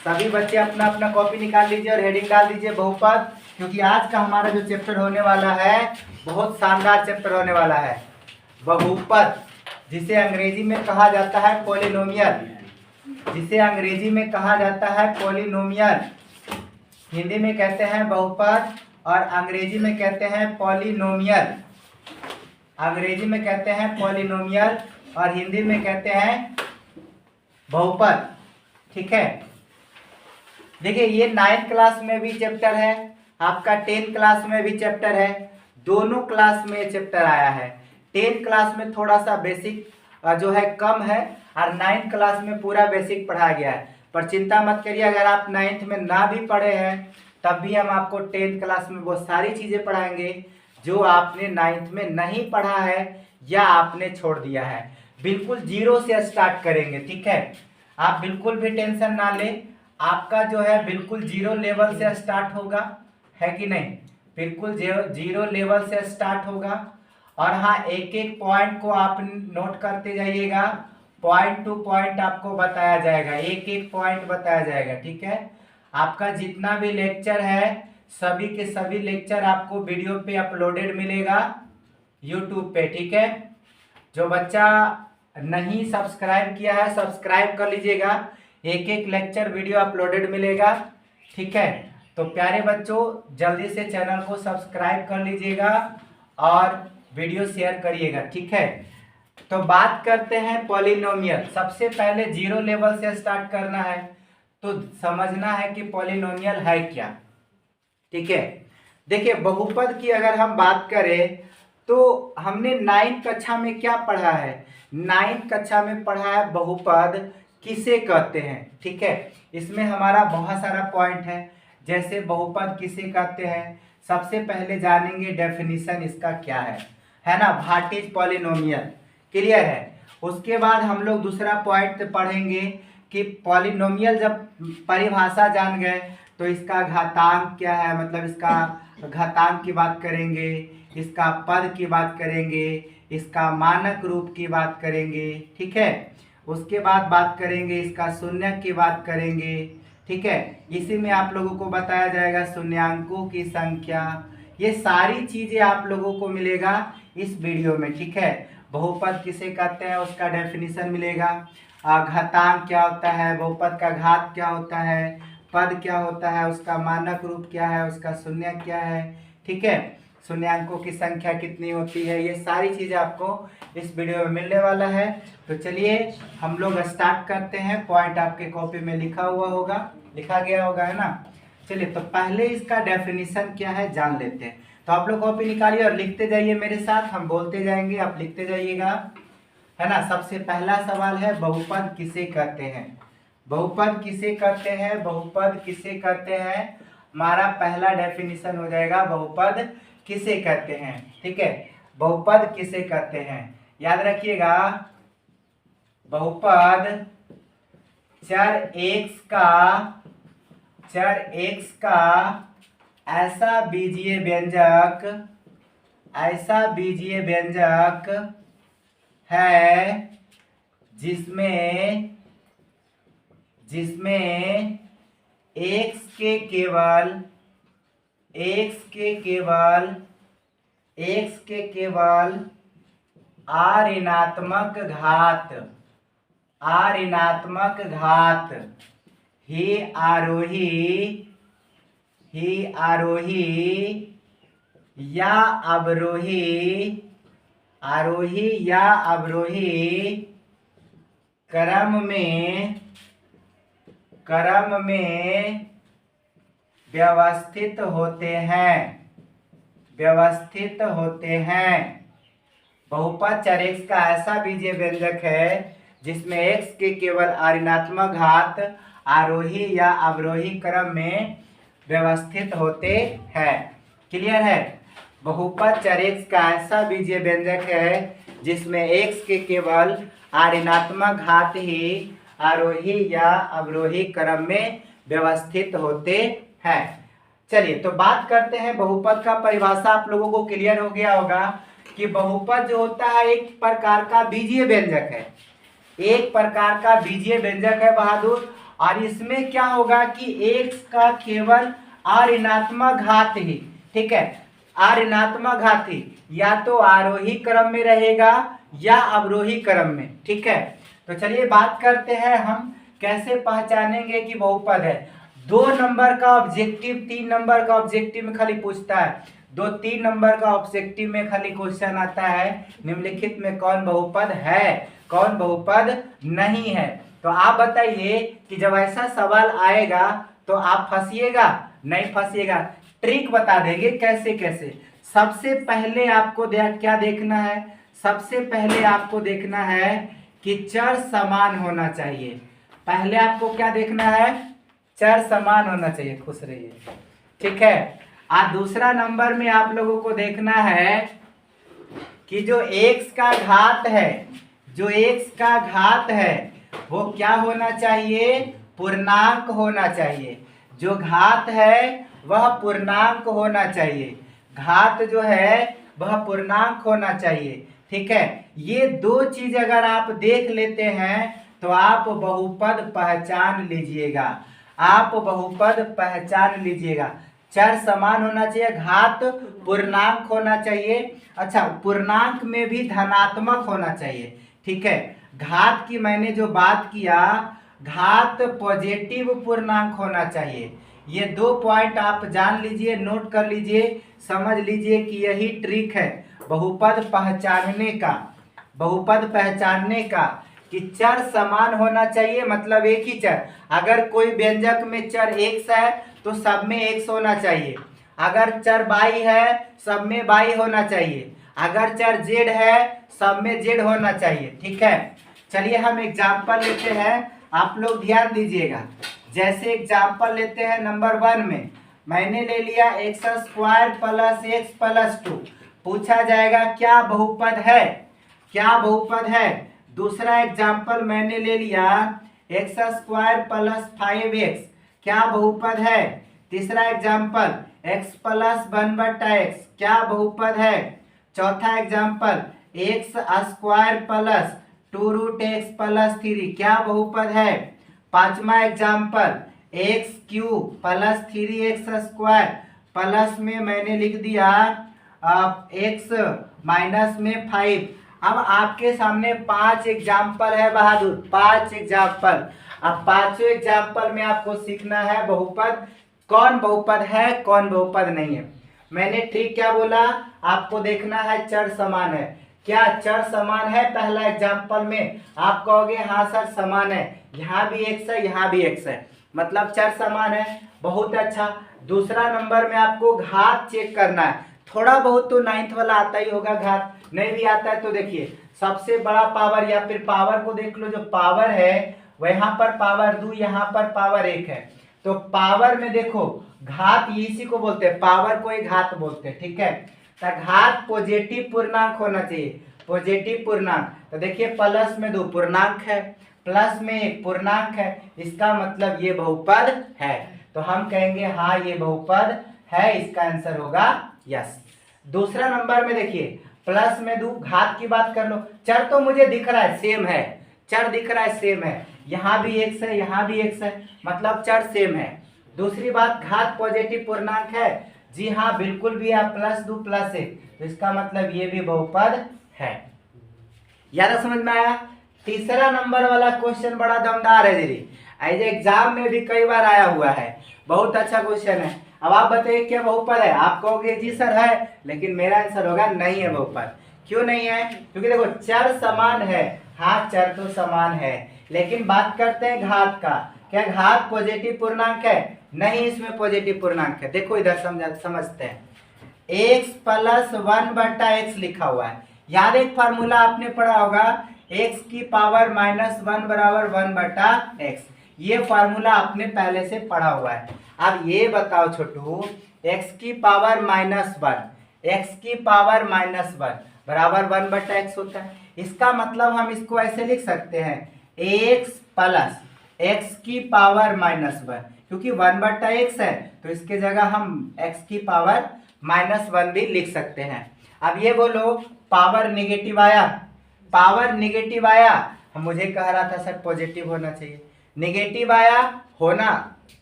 सभी बच्चे अपना अपना कॉपी निकाल लीजिए और हेडिंग डाल दीजिए बहुपद, क्योंकि आज का हमारा जो चैप्टर होने वाला है बहुत शानदार चैप्टर होने वाला है। बहुपद, जिसे अंग्रेजी में कहा जाता है पॉलिनोमियल, जिसे अंग्रेजी में कहा जाता है पॉलिनोमियल, हिंदी में कहते हैं बहुपद और अंग्रेजी में कहते हैं पॉलिनोमियल। अंग्रेजी में कहते हैं पॉलिनोमियल और हिंदी में कहते हैं बहुपद। ठीक है, देखिए ये 9th क्लास में भी चैप्टर है, आपका 10th क्लास में भी चैप्टर है, दोनों क्लास में ये चैप्टर आया है। 10th क्लास में थोड़ा सा बेसिक जो है कम है और 9th क्लास में पूरा बेसिक पढ़ाया गया है। पर चिंता मत करिए, अगर आप 9th में ना भी पढ़े हैं तब भी हम आपको 10th क्लास में बहुत सारी चीज़ें पढ़ाएंगे जो आपने 9th में नहीं पढ़ा है या आपने छोड़ दिया है। बिल्कुल जीरो से स्टार्ट करेंगे। ठीक है, आप बिल्कुल भी टेंशन ना लें, आपका जो है बिल्कुल जीरो लेवल से स्टार्ट होगा, है कि नहीं, बिल्कुल जीरो लेवल से स्टार्ट होगा। और हाँ, एक एक पॉइंट को आप नोट करते जाइएगा, पॉइंट टू पॉइंट आपको बताया जाएगा, एक एक पॉइंट बताया जाएगा। ठीक है, आपका जितना भी लेक्चर है सभी के सभी लेक्चर आपको वीडियो पे अपलोडेड मिलेगा यूट्यूब पे। ठीक है, जो बच्चा नहीं सब्सक्राइब किया है सब्सक्राइब कर लीजिएगा, एक एक लेक्चर वीडियो अपलोडेड मिलेगा। ठीक है, तो प्यारे बच्चों जल्दी से चैनल को सब्सक्राइब कर लीजिएगा और वीडियो शेयर करिएगा। ठीक है, तो बात करते हैं पॉलिनोमियल। सबसे पहले जीरो लेवल से स्टार्ट करना है तो समझना है कि पॉलिनोमियल है क्या। ठीक है, देखिए बहुपद की अगर हम बात करें तो हमने 9th कक्षा में क्या पढ़ा है, 9th कक्षा में पढ़ा है बहुपद किसे कहते हैं। ठीक है, इसमें हमारा बहुत सारा पॉइंट है, जैसे बहुपद किसे कहते हैं सबसे पहले जानेंगे डेफिनेशन इसका क्या है ना, व्हाट इज पॉलिनोमियल, क्लियर है। उसके बाद हम लोग दूसरा पॉइंट पढ़ेंगे कि पॉलिनोमियल जब परिभाषा जान गए तो इसका घातांक क्या है, मतलब इसका घातांक की बात करेंगे, इसका पद की बात करेंगे, इसका मानक रूप की बात करेंगे। ठीक है, उसके बाद बात करेंगे इसका शून्य की बात करेंगे। ठीक है, इसी में आप लोगों को बताया जाएगा शून्यांकों की संख्या, ये सारी चीज़ें आप लोगों को मिलेगा इस वीडियो में। ठीक है, बहुपद किसे कहते हैं उसका डेफिनेशन मिलेगा, घातांक क्या होता है, बहुपद का घात क्या होता है, पद क्या होता है, उसका मानक रूप क्या है, उसका शून्य क्या है। ठीक है, शून्यांकों की संख्या कितनी होती है, ये सारी चीज़ें आपको इस वीडियो में मिलने वाला है। तो चलिए हम लोग स्टार्ट करते हैं, पॉइंट आपके कॉपी में लिखा हुआ होगा, लिखा गया होगा, है ना। चलिए तो पहले इसका डेफिनेशन क्या है जान लेते हैं। तो आप लोग कॉपी निकालिए और लिखते जाइए मेरे साथ, हम बोलते जाएंगे आप लिखते जाइएगा, है ना। सबसे पहला सवाल है बहुपद किसे कहते हैं, बहुपद किसे कहते हैं, बहुपद किसे कहते हैं। हमारा पहला डेफिनेशन हो जाएगा बहुपद किसे कहते हैं। ठीक है, बहुपद किसे कहते हैं, याद रखिएगा, बहुपद चर x का ऐसा बीजीय व्यंजक है जिसमें x के केवल ऋणात्मक घात ही आरोही या अवरोही क्रम में व्यवस्थित होते हैं। बहुपद चर x का ऐसा बीजीय व्यंजक है जिसमें x के केवल ऋणात्मक घात आरोही या अवरोही क्रम में व्यवस्थित होते हैं। क्लियर है, बहुपद चर x का ऐसा बीजीय व्यंजक है जिसमें x के केवल ऋणात्मक घात ही आरोही या अवरोही क्रम में व्यवस्थित होते हैं। चलिए तो बात करते हैं बहुपद का परिभाषा। आप लोगों को क्लियर हो गया होगा कि बहुपद जो होता है एक प्रकार का बीजीय व्यंजक है, एक प्रकार का बीजीय व्यंजक है बहादुर, और इसमें क्या होगा कि x का केवल अऋणात्मक घात ही, ठीक है, अऋणात्मक घात ही या तो आरोही क्रम में रहेगा या अवरोही क्रम में, ठीक है। तो चलिए बात करते हैं हम कैसे पहचानेंगे कि बहुपद है। 2 नंबर का ऑब्जेक्टिव 3 नंबर का ऑब्जेक्टिव में खाली पूछता है, 2-3 नंबर का ऑब्जेक्टिव में खाली क्वेश्चन आता है निम्नलिखित में कौन बहुपद है, कौन बहुपद नहीं है। तो आप बताइए कि जब ऐसा सवाल आएगा तो आप फंसिएगा? नहीं फंसिएगा। ट्रिक बता देंगे कैसे कैसे। सबसे पहले आपको क्या देखना है, सबसे पहले आपको देखना है कि चर समान होना चाहिए। पहले आपको क्या देखना है, चर समान होना चाहिए। खुश रहिए, ठीक है। और दूसरा नंबर में आप लोगों को देखना है कि जो x का घात है, जो x का घात है वो क्या होना चाहिए, पूर्णांक होना चाहिए। जो घात है वह पूर्णांक होना चाहिए, घात जो है वह पूर्णांक होना चाहिए, ठीक है। ये 2 चीज अगर आप देख लेते हैं तो आप बहुपद पहचान लीजिएगा, आप बहुपद पहचान लीजिएगा। चर समान होना चाहिए, घात पूर्णांक होना चाहिए। अच्छा, पूर्णांक में भी धनात्मक होना चाहिए, ठीक है। घात की मैंने जो बात किया, घात पॉजिटिव पूर्णांक होना चाहिए। ये 2 पॉइंट आप जान लीजिए, नोट कर लीजिए, समझ लीजिए कि यही ट्रिक है बहुपद पहचानने का, बहुपद पहचानने का, कि चर समान होना चाहिए, मतलब एक ही चर। अगर कोई व्यंजक में चर x है तो सब में x होना चाहिए, अगर चर y है सब में y होना चाहिए, अगर चर z है सब में z होना चाहिए, ठीक है। चलिए हम एग्जाम्पल लेते हैं, आप लोग ध्यान दीजिएगा। जैसे एग्जाम्पल लेते हैं नंबर 1 में मैंने ले लिया x² प्लस x प्लस 2। पूछा जाएगा क्या बहुपद है, क्या बहुपद है। दूसरा एग्जाम्पल मैंने ले लिया x² प्लस 5x, क्या बहुपद है। तीसरा एग्जाम्पल x प्लस 1/x, क्या बहुपद है। चौथा example x² plus 2√x plus 3, क्या बहुपद है। पांचवा example x³ plus 3x² plus में मैंने लिख दिया x माइनस में 5। अब आपके सामने 5 एग्जाम्पल है बहादुर, 5 एग्जाम्पल। अब 5 एग्जाम्पल में आपको सीखना है बहुपद, कौन बहुपद है कौन बहुपद नहीं है। मैंने ठीक क्या बोला, आपको देखना है चर समान है, क्या चर समान है। पहला एग्जाम्पल में आप कहोगे हाँ सर समान है, यहाँ भी x है यहाँ भी x है, मतलब चर समान है, बहुत अच्छा। दूसरा नंबर में आपको घात चेक करना है, थोड़ा बहुत तो 9th वाला आता ही होगा, घात नहीं भी आता है तो देखिए सबसे बड़ा पावर या फिर पावर को देख लो, जो पावर है वहां पर पावर 2, यहाँ पर पावर 1 है। तो पावर में देखो घात इसी को बोलते हैं, पावर को ही घात बोलते हैं, ठीक है। तो घात पॉजिटिव पूर्णांक होना चाहिए, पॉजिटिव पूर्णांक। तो देखिए प्लस में 2 पूर्णांक है, प्लस में 1 पूर्णांक है, इसका मतलब ये बहुपद है। तो हम कहेंगे हाँ ये बहुपद है, इसका आंसर होगा यस। दूसरा नंबर में देखिए प्लस में 2, घात की बात कर लो, चर तो मुझे दिख रहा है सेम है, चर दिख रहा है सेम है, यहाँ भी x है यहाँ भी x है, मतलब चर सेम है। दूसरी बात घात पॉजिटिव पूर्णांक है, जी हाँ बिल्कुल भी है, प्लस 2 प्लस 1, तो इसका मतलब ये भी बहुपद है। याद समझ में आया। तीसरा नंबर वाला क्वेश्चन बड़ा दमदार है दीदी, ऐसे एग्जाम में भी कई बार आया हुआ है, बहुत अच्छा क्वेश्चन है। अब आप बताइए क्या बहुपद है, आप कहोगे जी सर है, लेकिन मेरा आंसर होगा नहीं है बहुपद। क्यों नहीं है, क्योंकि देखो चर समान है, हाँ चर तो समान है, लेकिन बात करते हैं घात का, क्या घात पॉजिटिव पूर्णांक है, नहीं इसमें पॉजिटिव पूर्णांक है। देखो इधर समझते हैं, x प्लस 1/x लिखा हुआ है, याद एक फार्मूला आपने पढ़ा होगा, x की पावर -1 बराबर 1/x, ये फार्मूला आपने पहले से पढ़ा हुआ है। अब ये बताओ छोटू, x की पावर -1, x की पावर -1 बराबर 1/x होता है, इसका मतलब हम इसको ऐसे लिख सकते हैं x प्लस x की पावर -1, क्योंकि 1/x है तो इसके जगह हम x की पावर -1 भी लिख सकते हैं। अब ये बोलो पावर नेगेटिव आया, पावर नेगेटिव आया, हम मुझे कह रहा था सर पॉजिटिव होना चाहिए, नेगेटिव आया, होना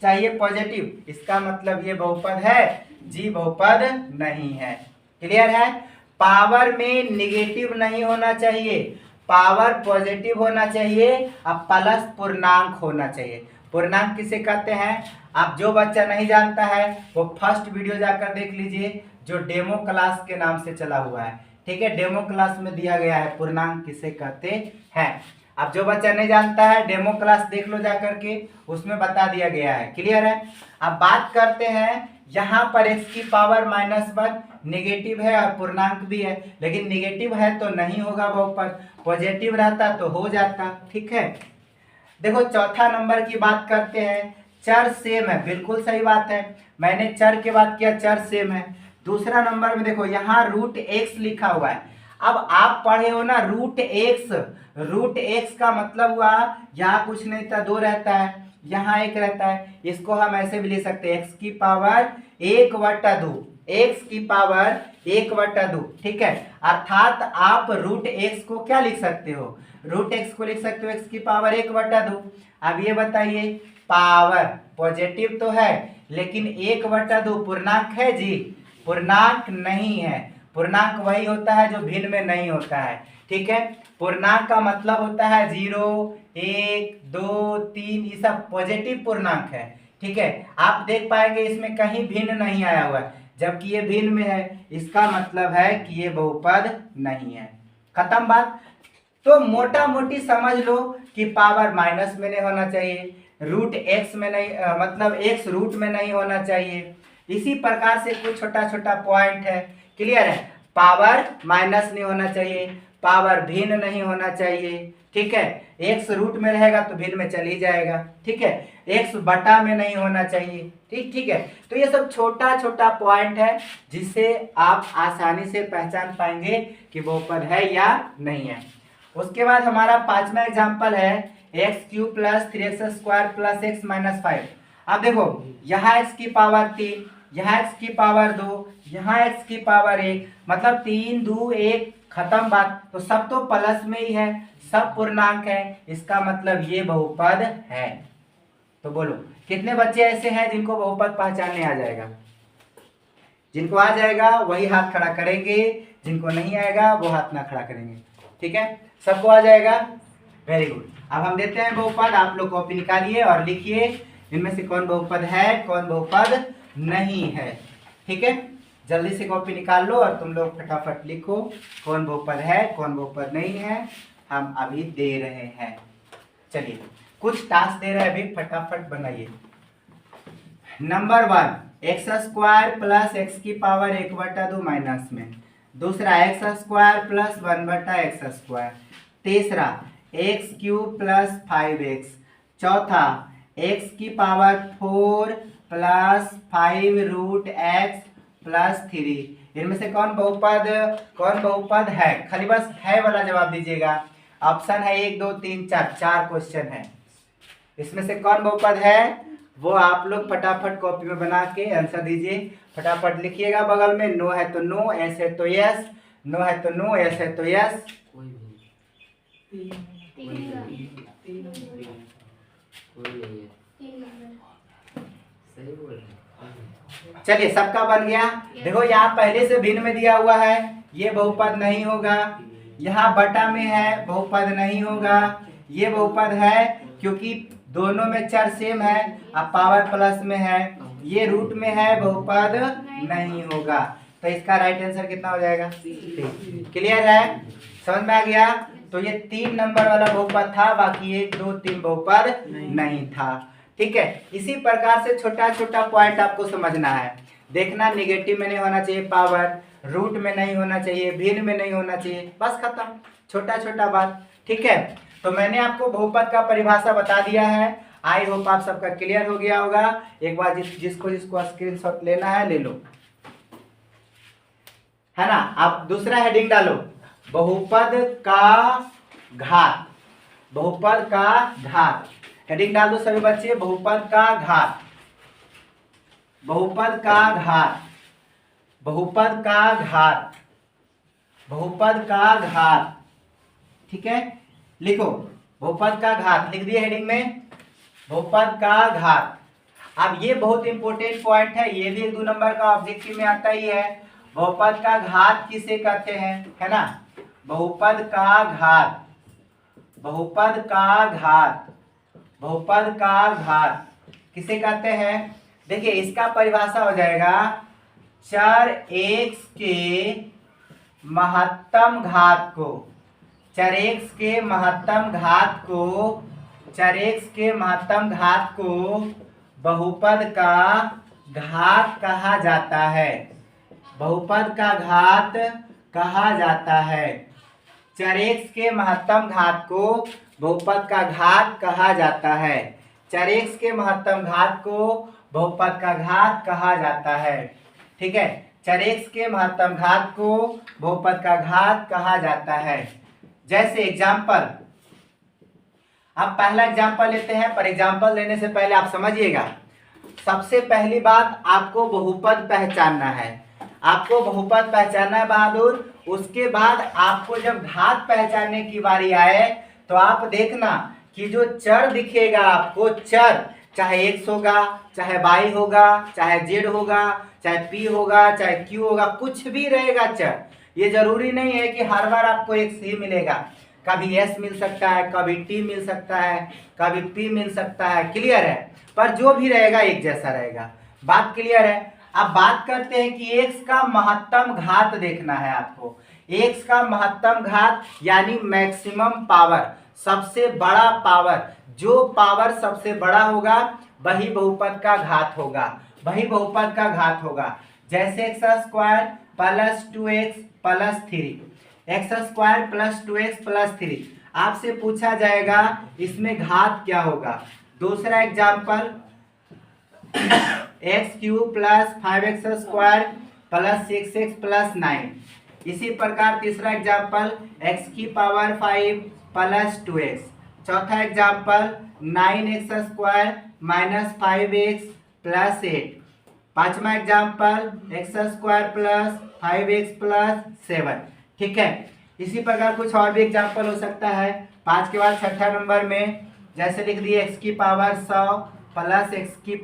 चाहिए पॉजिटिव, इसका मतलब ये बहुपद है जी, बहुपद नहीं है। क्लियर है? पावर में नेगेटिव नहीं होना चाहिए, पावर पॉजिटिव होना चाहिए, अब प्लस पूर्णांक होना चाहिए। पूर्णांक किसे कहते हैं? आप जो बच्चा नहीं जानता है वो फर्स्ट वीडियो जाकर देख लीजिए, जो डेमो क्लास के नाम से चला हुआ है। ठीक है, डेमो क्लास में दिया गया है पूर्णांक किसे कहते हैं। अब जो बच्चा नहीं जानता है डेमो क्लास देख लो जाकर के, उसमें बता दिया गया है। क्लियर है? अब बात करते हैं, यहाँ पर x की पावर -1 नेगेटिव है और पूर्णांक भी है, लेकिन नेगेटिव है तो नहीं होगा बहुपद, पॉजिटिव रहता तो हो जाता। ठीक है, देखो चौथा नंबर की बात करते हैं, चर सेम है, बिल्कुल सही बात है, मैंने चर के बात किया, चर सेम है। दूसरा नंबर में देखो यहाँ √x लिखा हुआ है। अब आप पढ़े हो ना √x, √x का मतलब हुआ यहाँ कुछ नहीं था, 2 रहता है, यहाँ 1 रहता है, इसको हम ऐसे भी लिख सकते हैं x की पावर 1/2, x की पावर 1/2। ठीक है, अर्थात आप √x को क्या लिख सकते हो? √x को लिख सकते हो x की पावर 1/2। अब ये बताइए, पावर पॉजिटिव तो है लेकिन 1/2 पूर्णांक है जी? पूर्णांक नहीं है, पूर्णांक वही होता है जो भिन्न में नहीं होता है। ठीक है, पूर्णांक का मतलब होता है 0, 1, 2, 3, ये सब पॉजिटिव पूर्णांक है। ठीक है, आप देख पाएंगे इसमें कहीं भिन्न नहीं आया हुआ है, जबकि ये भिन्न में है, इसका मतलब है कि ये बहुपद नहीं है। खत्म बात। तो मोटा मोटी समझ लो कि पावर माइनस में नहीं होना चाहिए, √x में नहीं, मतलब x रूट में नहीं होना चाहिए। इसी प्रकार से कुछ छोटा छोटा पॉइंट है। क्लियर है? पावर माइनस नहीं होना चाहिए, पावर भिन्न नहीं होना चाहिए। ठीक है, x रूट में रहेगा तो भिन्न में चल ही जाएगा। ठीक है, x बटा में नहीं होना चाहिए। ठीक है, तो ये सब छोटा छोटा पॉइंट है जिससे आप आसानी से पहचान पाएंगे कि बहुपद है या नहीं है। उसके बाद हमारा 5वां एग्जाम्पल है x³ + 3x² + x - 5। अब देखो यहाँ x की पावर 3, यहाँ x की पावर 2, यहाँ x की पावर 1, मतलब 3, 2, 1, खत्म बात। तो सब तो प्लस में ही है, सब पूर्णांक है, इसका मतलब ये बहुपद है। तो बोलो कितने बच्चे ऐसे हैं जिनको बहुपद पहचानने आ जाएगा? जिनको आ जाएगा वही हाथ खड़ा करेंगे, जिनको नहीं आएगा वो हाथ ना खड़ा करेंगे। ठीक है, सबको आ जाएगा? Very good. अब हम देते हैं बहुपद, आप लोग कॉपी निकालिए और लिखिए इनमें से कौन बहुपद है, कौन बहुपद नहीं है। ठीक है, जल्दी से कॉपी निकाल लो और तुम लोग फटाफट लिखो कौन बहुपद है, कौन बहुपद नहीं है, हम अभी दे रहे हैं। चलिए कुछ टास्क दे रहे हैं अभी, फटाफट बनाइए। नंबर 1, x² + x की पावर 1/2 माइनस में। दूसरा x² + 1/x²। तीसरा x³ + 5x। चौथा x की पावर 4 + 5√x + 3। इनमें से कौन बहुपद है? खाली बस है वाला जवाब दीजिएगा। ऑप्शन है 1, 2, 3, 4, 4 क्वेश्चन है। इसमें से कौन बहुपद है वो आप लोग फटाफट कॉपी में बना के आंसर दीजिए। फटाफट लिखिएगा बगल में, नो है तो नो, यस है तो यस, नो है तो नो, यस है तो यस। चलिए सबका बन गया। देखो यहाँ पहले से भिन्न में दिया हुआ है, ये बहुपद नहीं होगा। यहाँ बटा में है, बहुपद नहीं होगा। ये बहुपद है क्योंकि दोनों में चर सेम है, अब पावर प्लस में है। ये रूट में है, बहुपद नहीं होगा। तो इसका राइट आंसर कितना हो जाएगा? क्लियर है? समझ में आ गया? तो ये 3 नंबर वाला बहुपद था, बाकी 1, 2, 3 बहुपद नहीं था। ठीक है, इसी प्रकार से छोटा छोटा पॉइंट आपको समझना है। देखना नेगेटिव में नहीं होना चाहिए पावर, रूट में नहीं होना चाहिए, भिन्न में नहीं होना चाहिए, बस खत्म, छोटा छोटा बात। ठीक है, तो मैंने आपको बहुपद का परिभाषा बता दिया है। आई होप आप सबका क्लियर हो गया होगा। एक बार जिसको स्क्रीनशॉट लेना है ले लो, है ना। आप दूसरा हेडिंग डालो, बहुपद का घात। बहुपद का घात हेडिंग डाल दो सभी बच्चे, बहुपद का घात, बहुपद का घात, बहुपद का घात, बहुपद का घात। ठीक है, लिखो बहुपद का घात, लिख दिए हेडिंग में। बहुपद का घात। अब ये बहुत इंपॉर्टेंट पॉइंट है, ये भी 1-2 नंबर का ऑब्जेक्टिव में आता ही है। बहुपद का घात किसे कहते हैं, है ना। बहुपद का घात, बहुपद का घात, बहुपद का घात किसे कहते हैं। देखिए इसका परिभाषा हो जाएगा चर x के महत्तम घात को, चर x के महत्तम घात को, चर x के महत्तम घात को बहुपद का घात कहा जाता है, बहुपद का घात कहा जाता है। चर x के महत्तम घात को बहुपद का घात कहा जाता है, चर x के महत्तम घात को बहुपद का घात कहा जाता है। ठीक है, चर x के महत्तम घात को बहुपद का घात कहा जाता है। जैसे एग्जाम्पल, अब पहला एग्जाम्पल लेते हैं, पर एग्जाम्पल लेने से पहले आप समझिएगा। सबसे पहली बात आपको बहुपद पहचानना है, आपको बहुपद पहचानना है बहादुर। उसके बाद आपको जब घात पहचानने की बारी आए तो आप देखना कि जो चर दिखेगा आपको, चर चाहे x होगा, चाहे y होगा, चाहे z होगा, चाहे p होगा, चाहे q होगा, कुछ भी रहेगा चर। ये जरूरी नहीं है कि हर बार आपको x ही मिलेगा, कभी s मिल सकता है, कभी t मिल सकता है, कभी p मिल सकता है। क्लियर है, पर जो भी रहेगा एक जैसा रहेगा। बात क्लियर है। अब बात करते हैं कि x का महत्तम घात देखना है आपको। x का महत्तम घात यानी मैक्सिमम पावर, सबसे बड़ा पावर, जो पावर सबसे बड़ा होगा वही बहुपद का घात होगा, वही बहुपद का घात होगा। जैसे x² plus 2x plus 3, x² plus 2x plus 3, आपसे पूछा जाएगा इसमें घात क्या होगा। दूसरा example x³ plus 5x² plus 6x plus 9। इसी प्रकार तीसरा एग्जाम्पल x⁵ प्लस 2x। चौथा example 9x² minus 5x plus 8। पांचवा example x² plus 5x plus 7। ठीक है, इसी प्रकार कुछ और भी एग्जाम्पल हो सकता है। 5 के बाद छठा नंबर में जैसे लिख दिए x⁴ plus x⁴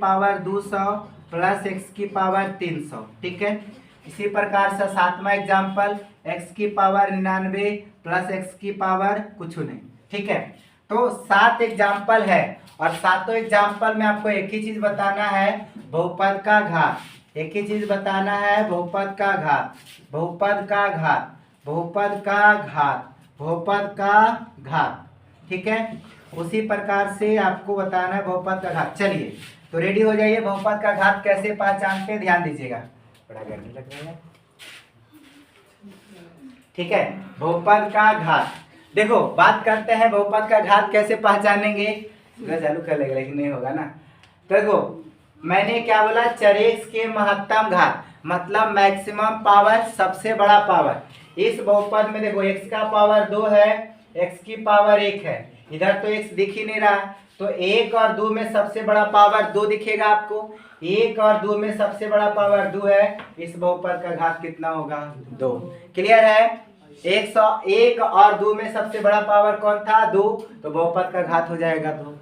plus x⁴ 300। ठीक है, इसी प्रकार से सातवां एग्जाम्पल x⁵ प्लस x⁴ कुछ नहीं। ठीक है, तो 7 एग्जाम्पल है और सातों एग्जाम्पल में आपको एक ही चीज बताना है, बहुपद का घात। एक ही चीज बताना है, बहुपद का घात, बहुपद का घात, बहुपद का घात, बहुपद का घात। ठीक है, उसी प्रकार से आपको बताना है बहुपद का घात। चलिए तो रेडी हो जाइए। बहुपद का घात कैसे पहचानते हैं ध्यान दीजिएगा, बड़ा गर्मी लग रहा है। ठीक है, बहुपद का घात देखो, बात करते हैं बहुपद का घात कैसे पहचानेंगे। चालू कर लेगा लेकिन नहीं होगा ना। देखो मैंने क्या बोला, चर x के महत्तम घात मतलब मैक्सिमम पावर, सबसे बड़ा पावर। इस बहुपद में देखो x का पावर 2 है, x⁵ 1 है, इधर तो x दिख ही नहीं रहा, तो 1 और 2 में सबसे बड़ा पावर 2 दिखेगा आपको। 1 और 2 में सबसे बड़ा पावर 2 है, इस बहुपद का घात कितना होगा, 2। क्लियर है, 101 और 2 में सबसे बड़ा पावर कौन था, 2, तो बहुपद का घात हो जाएगा 2।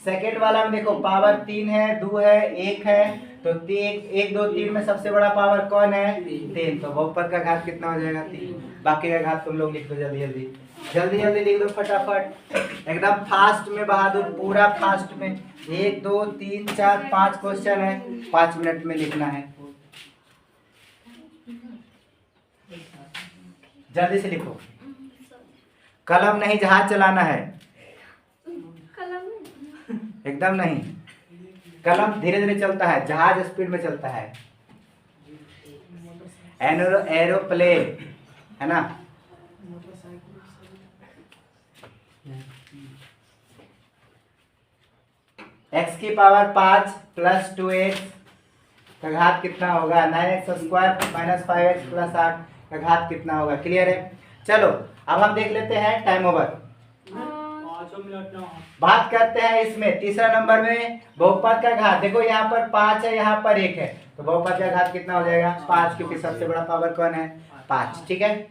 सेकेंड वाला में देखो पावर 3 है, 2 है, 1 है, तो 1 2 3 में सबसे बड़ा पावर कौन है, 3, तो बहुपद का घात कितना हो जाएगा, 3। बाकी का घात तुम लोग लिख दो जल्दी जल्दी, जल्दी जल्दी लिख दो फटाफट, एकदम फास्ट में बहादुर, पूरा फास्ट में। 1 2 3 4 5 क्वेश्चन है, 5 मिनट में लिखना है, जल्दी से लिखो। कलम नहीं, जहाज चलाना है, एकदम नहीं, कलम धीरे धीरे चलता है, जहाज स्पीड में चलता है। एरोप्लेन है ना, x⁵ 5 प्लस 2x का घात कितना होगा, 9x² माइनस 5x प्लस 8 का घात कितना होगा। क्लियर है, चलो अब हम देख लेते हैं, टाइम ओवर। बात करते हैं इसमें तीसरा नंबर में बहुपद का घात। देखो यहाँ पर 5 है, यहाँ पर 1 है, तो बहुपद का घात कितना हो जाएगा, 5, क्योंकि सबसे बड़ा पावर कौन है, 5। ठीक है,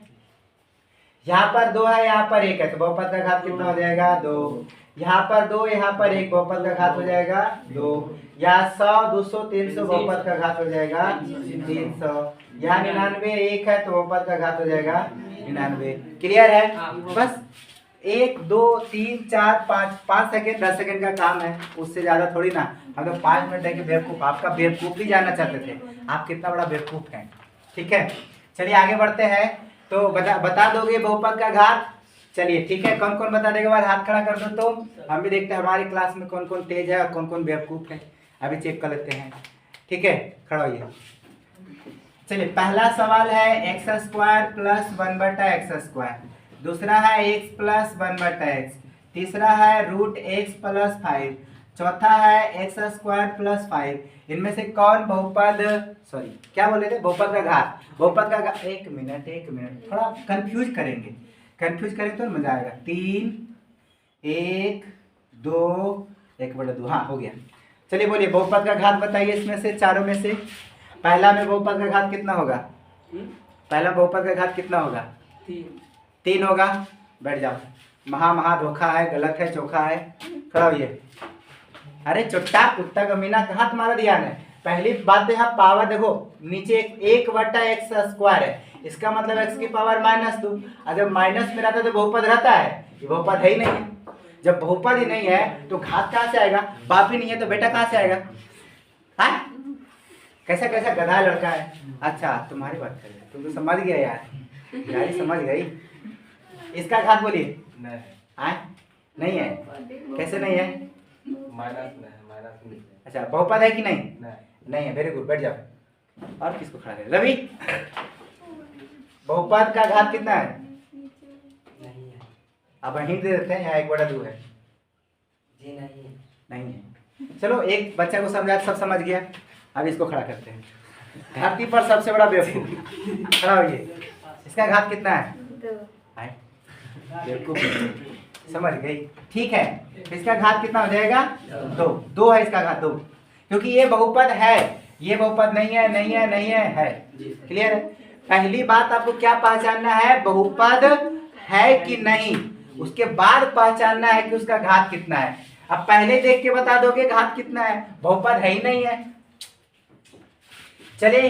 यहाँ पर 2 है, यहाँ पर 1 है, तो बहुपद का घात कितना हो जाएगा 2। यहाँ पर 2, यहाँ पर 1, बहुपद का घात हो जाएगा 2। यहाँ 100, 200, 300, बहुपद का घात हो जाएगा 300। यहाँ 99, 1 है, तो बहुपद का घात हो जाएगा 99। क्लियर है? बस 1 2 3 4 5 सेकेंड 10 सेकेंड का काम है, उससे ज्यादा थोड़ी ना। हम तो 5 मिनट है कि बेवकूफ, आपका बेवकूफ भी जानना चाहते थे, आप कितना बड़ा बेवकूफ हैं। ठीक है, चलिए आगे बढ़ते हैं। तो बता दोगे बहुपद का घात? चलिए ठीक है, कौन कौन बता देगा? बाद हाथ खड़ा कर दो तो हम भी देखते हैं हमारी क्लास में कौन कौन तेज है और कौन कौन बेवकूफ है। अभी चेक कर लेते हैं। ठीक है, खड़ा होइए। चलिए पहला सवाल है x² प्लस 1/x²। दूसरा है x प्लस 1/x। तीसरा है √x प्लस 5। चौथा है x² प्लस 5। इनमें से कौन बहुपद, सॉरी क्या बोले थे, बहुपद का घात? बहुपद का घात, एक मिनट, थोड़ा कंफ्यूज करेंगे तो मजा आएगा। 3 1 2 1/2, हाँ हो गया। चलिए बोलिए बहुपद का घात बताइए इसमें से, चारों में से। पहला में बहुपद का घात कितना होगा? पहला बहुपद का घात कितना होगा? 3 होगा। बैठ जाओ, महा धोखा है, गलत है, चोखा है। खड़ा होइए। अरे चुट्टा कुत्ता कमीना, कहाँ तुम्हारा ध्यान है? पहली बात यहाँ पावर देखो, नीचे 1/x² है, इसका मतलब x की पावर -2। अगर माइनस में रहता तो बहुपद रहता है, ये बहुपद है ही नहीं है। जब बहुपद ही नहीं है तो घात कहाँ से आएगा? बाप ही नहीं है तो बेटा कहाँ से आएगा? हाँ, कैसा कैसा गधा लड़का है। अच्छा तुम्हारी बात कर रहे, तुम तो समझ गया यार समझ गई। इसका घात बोलिए। नहीं है। कैसे नहीं है? माइनस। अच्छा बहुपद है कि नहीं? नहीं है। वेरी गुड, बैठ जाओ। और किसको खड़ा करे? रवि, बहुपद का घात कितना है? नहीं है। अब हिंट दे देते हैं, यहाँ 1/2 है जी। नहीं है। चलो एक बच्चा को समझा, सब समझ गया। अब इसको खड़ा करते हैं। धरती पर सबसे बड़ा बेवकूफ, खड़ा होइए। इसका घात कितना है? 2। बेवकूफ, समझ गई? ठीक है, इसका घात कितना हो जाएगा? 2 है इसका घात 2, क्योंकि ये बहुपद है, ये बहुपद नहीं है। क्लियर है? पहली बात आपको क्या पहचानना है? बहुपद है कि नहीं, उसके बाद पहचानना है कि उसका घात कितना है। अब पहले देख के बता दोगे घात कितना है, बहुपद है ही नहीं है। चलिए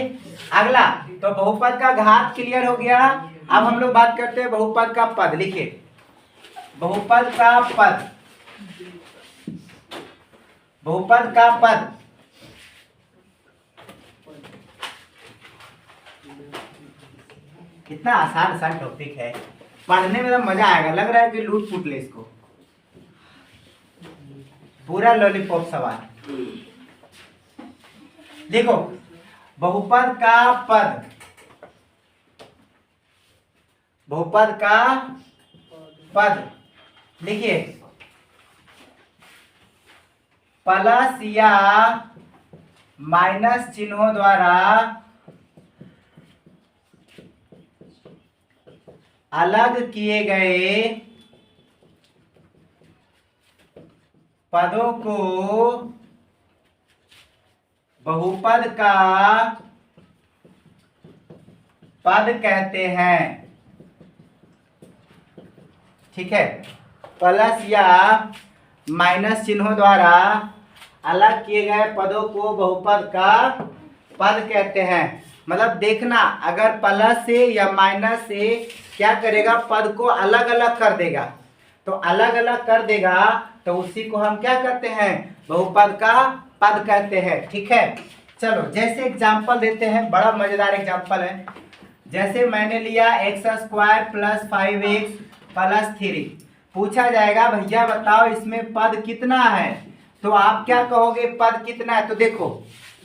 अगला, तो बहुपद का घात क्लियर हो गया। अब हम लोग बात करते हैं बहुपद का पद। लिखिए बहुपद का पद। बहुपद का पद कितना आसान टॉपिक है, पढ़ने में तो मजा आएगा। लग रहा है कि लूट फूट ले इसको, पूरा लॉलीपॉप सवाल। देखो बहुपद का पद, बहुपद का पद लिखिए प्लस या माइनस चिन्हों द्वारा अलग किए गए पदों को बहुपद का पद कहते हैं। ठीक है, प्लस या माइनस चिन्हों द्वारा अलग किए गए पदों को बहुपद का पद कहते हैं। मतलब देखना, अगर प्लस से या माइनस से क्या करेगा, पद को अलग अलग कर देगा, तो अलग अलग कर देगा तो उसी को हम क्या करते हैं? बहुपद का पद कहते हैं। ठीक है, चलो जैसे एग्जांपल देते हैं, बड़ा मजेदार एग्जांपल है। जैसे मैंने लिया x² प्लस 5x प्लस 3, पूछा जाएगा भैया बताओ इसमें पद कितना है, तो आप क्या कहोगे? पद कितना है? तो देखो